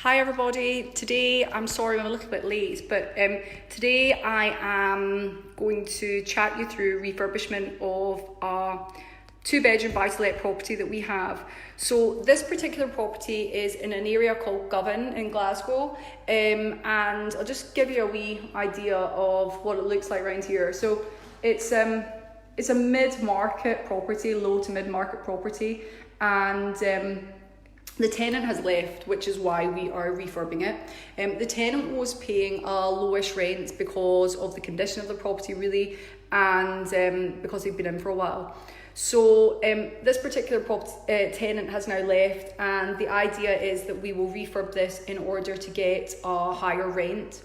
Hi everybody, today I'm sorry I'm a little bit late, but today I am going to chat you through refurbishment of a 2-bedroom buy-to-let property that we have. So this particular property is in an area called Govan in Glasgow, and I'll just give you a wee idea of what it looks like around here. So it's a mid-market property, low to mid-market property, and the tenant has left, which is why we are refurbing it. The tenant was paying a lowish rent because of the condition of the property really, and because they've been in for a while. So this particular tenant has now left, and the idea is that we will refurb this in order to get a higher rent.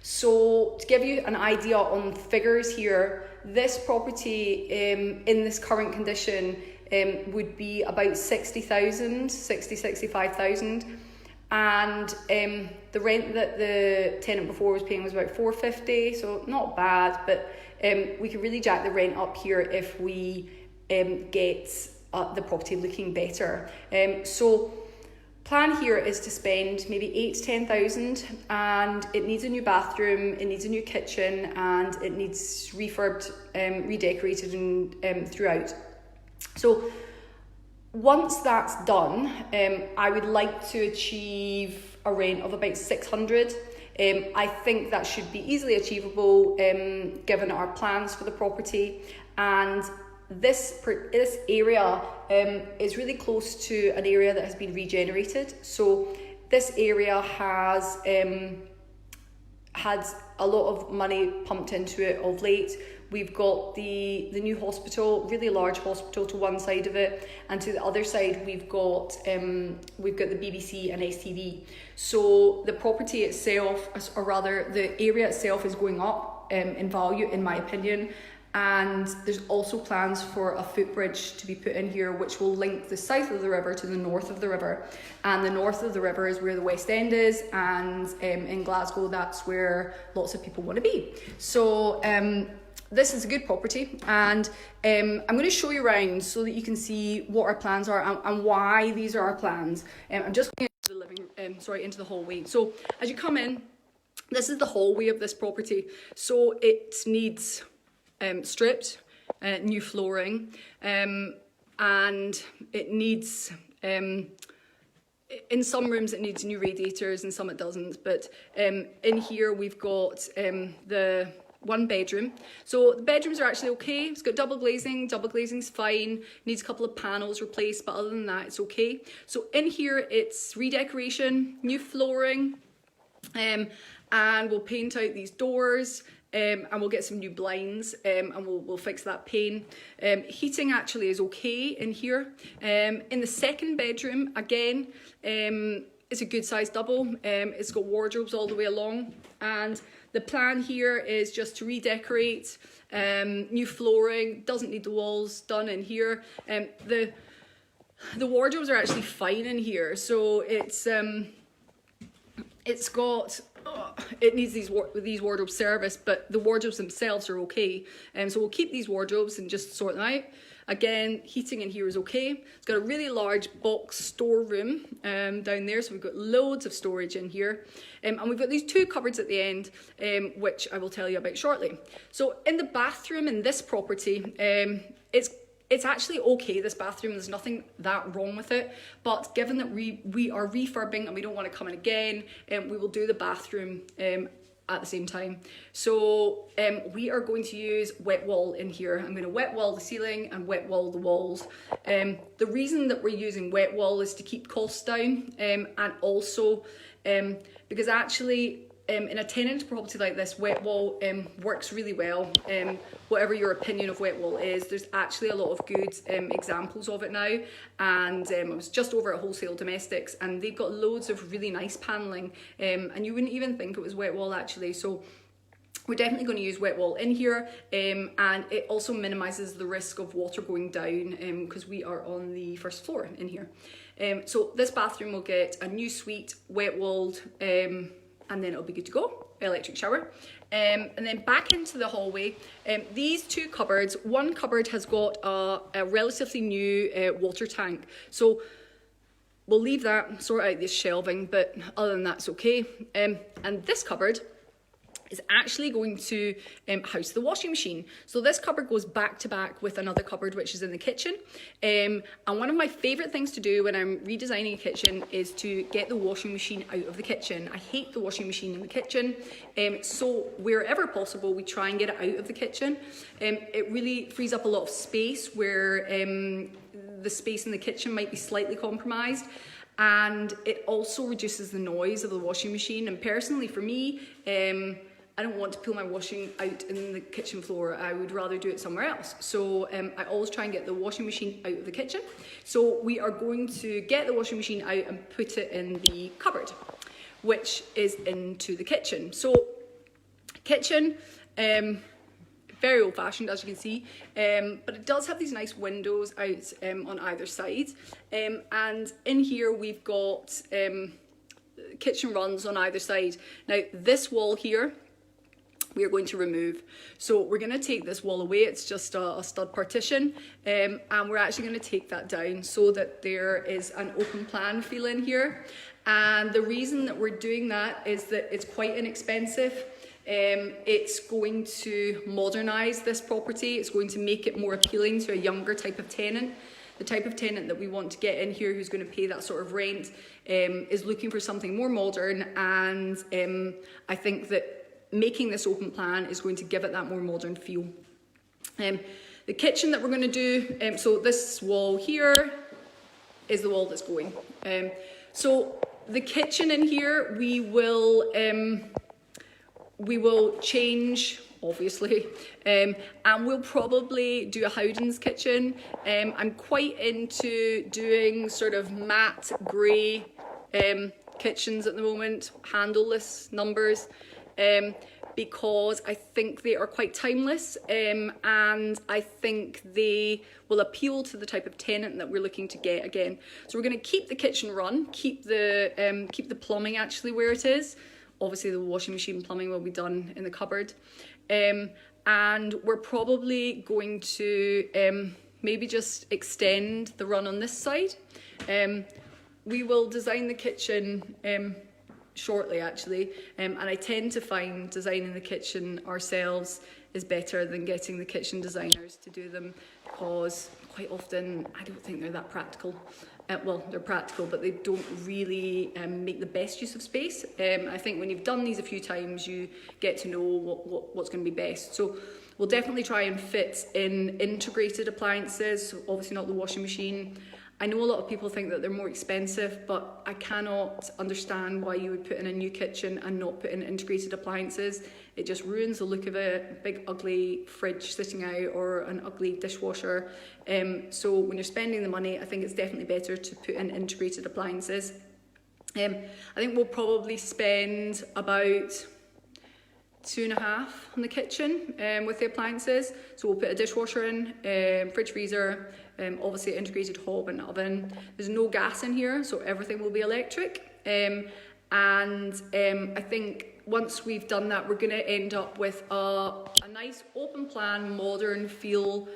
So to give you an idea on figures here, this property in this current condition would be about 65,000, and the rent that the tenant before was paying was about 450, so not bad, but we could really jack the rent up here if we get the property looking better. So plan here is to spend maybe 8 to 10,000, and it needs a new bathroom, it needs a new kitchen, and it needs refurbed, redecorated and throughout. So once that's done, I would like to achieve a rent of about 600. I think that should be easily achievable given our plans for the property, and this area is really close to an area that has been regenerated. So this area has had a lot of money pumped into it of late. We've got the new hospital, really large hospital to one side of it, and to the other side we've got the BBC and STV. So the property itself, or rather the area itself, is going up in value in my opinion. And there's also plans for a footbridge to be put in here, which will link the south of the river to the north of the river. And the north of the river is where the West End is, and in Glasgow, that's where lots of people want to be. So this is a good property, and I'm going to show you around so that you can see what our plans are and why these are our plans. I'm just going into the hallway. So as you come in, this is the hallway of this property. So it needs stripped, new flooring, and it needs, in some rooms it needs new radiators and some it doesn't, but in here we've got the 1 bedroom. So the bedrooms are actually okay. It's got double glazing's fine, needs a couple of panels replaced, but other than that it's okay. So in here it's redecoration, new flooring, and we'll paint out these doors. And we'll get some new blinds, and we'll fix that pane. Heating actually is okay in here. In the 2nd bedroom, again, it's a good sized double. It's got wardrobes all the way along, and the plan here is just to redecorate, new flooring. Doesn't need the walls done in here. The wardrobes are actually fine in here, so it needs these wardrobes serviced, but the wardrobes themselves are okay. So we'll keep these wardrobes and just sort them out. Again, heating in here is okay. It's got a really large box storeroom down there, so we've got loads of storage in here. And we've got these 2 cupboards at the end, which I will tell you about shortly. So in the bathroom in this property, it's actually okay, this bathroom, there's nothing that wrong with it, but given that we are refurbing and we don't want to come in again, we will do the bathroom at the same time. So we are going to use wet wall in here. I'm going to wet wall the ceiling and wet wall the walls. The reason that we're using wet wall is to keep costs down, and also because actually in a tenant property like this, wet wall works really well. Whatever your opinion of wet wall is, there's actually a lot of good examples of it now, and I was just over at Wholesale Domestics, and they've got loads of really nice panelling, and you wouldn't even think it was wet wall actually. So we're definitely going to use wet wall in here, and it also minimises the risk of water going down because we are on the 1st floor in here. So this bathroom will get a new suite, wet walled, and then it'll be good to go, electric shower. And then back into the hallway, these 2 cupboards, one cupboard has got a relatively new water tank. So we'll leave that, sort out this shelving, but other than that, it's okay. And this cupboard is actually going to house the washing machine. So this cupboard goes back to back with another cupboard which is in the kitchen. And one of my favourite things to do when I'm redesigning a kitchen is to get the washing machine out of the kitchen. I hate the washing machine in the kitchen. So wherever possible, we try and get it out of the kitchen. It really frees up a lot of space where the space in the kitchen might be slightly compromised. And it also reduces the noise of the washing machine. And personally for me, I don't want to pull my washing out in the kitchen floor. I would rather do it somewhere else. So I always try and get the washing machine out of the kitchen. So we are going to get the washing machine out and put it in the cupboard, which is into the kitchen. So kitchen, very old fashioned as you can see, but it does have these nice windows out on either side. And in here we've got kitchen runs on either side. Now this wall here, we are going to remove. So we're going to take this wall away. It's just a stud partition, and we're actually going to take that down so that there is an open plan feel in here. And the reason that we're doing that is that it's quite inexpensive. It's going to modernise this property. It's going to make it more appealing to a younger type of tenant. The type of tenant that we want to get in here who's going to pay that sort of rent is looking for something more modern, and I think that making this open plan is going to give it that more modern feel. The kitchen that we're going to do, so this wall here is the wall that's going. So the kitchen in here, we will change, obviously, and we'll probably do a Howden's kitchen. I'm quite into doing sort of matte grey kitchens at the moment, handleless numbers. Because I think they are quite timeless, and I think they will appeal to the type of tenant that we're looking to get again. So we're going to keep the kitchen run, keep the plumbing actually where it is. Obviously the washing machine plumbing will be done in the cupboard, and we're probably going to maybe just extend the run on this side. We will design the kitchen shortly actually, and I tend to find designing the kitchen ourselves is better than getting the kitchen designers to do them, because quite often I don't think they're that practical. Well, they're practical, but they don't really make the best use of space. I think when you've done these a few times, you get to know what's going to be best. So we'll definitely try and fit in integrated appliances, obviously not the washing machine. I know a lot of people think that they're more expensive, but I cannot understand why you would put in a new kitchen and not put in integrated appliances. It just ruins the look of it. A big ugly fridge sitting out or an ugly dishwasher. So when you're spending the money, I think it's definitely better to put in integrated appliances. I think we'll probably spend about $2.5 on the kitchen with the appliances. So we'll put a dishwasher in, fridge, freezer, obviously integrated hob and oven. There's no gas in here, so everything will be electric. And I think once we've done that, we're going to end up with a nice open plan, modern feel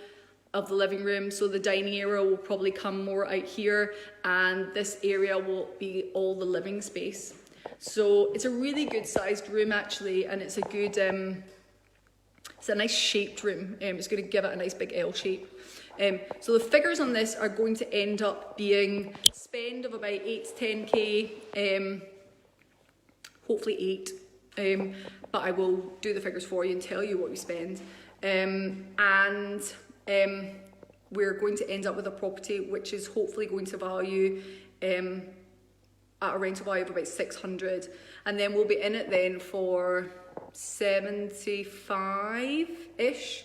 of the living room. So the dining area will probably come more out here, and this area will be all the living space. So it's a really good sized room actually, and it's a good, it's a nice shaped room. It's going to give it a nice big L shape. So the figures on this are going to end up being spend of about 8 to 10k, hopefully 8, but I will do the figures for you and tell you what we spend. We're going to end up with a property which is hopefully going to value at a rental value of about 600, and then we'll be in it then for 75-ish,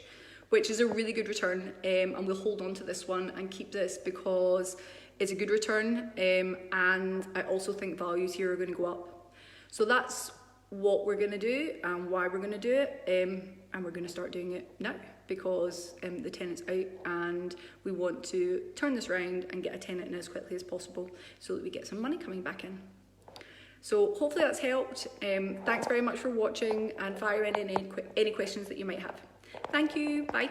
which is a really good return, and we'll hold on to this one and keep this because it's a good return, and I also think values here are going to go up. So that's what we're going to do and why we're going to do it, and we're going to start doing it now because the tenant's out and we want to turn this around and get a tenant in as quickly as possible so that we get some money coming back in. So hopefully that's helped. Thanks very much for watching, and fire in any questions that you might have. Thank you, bye.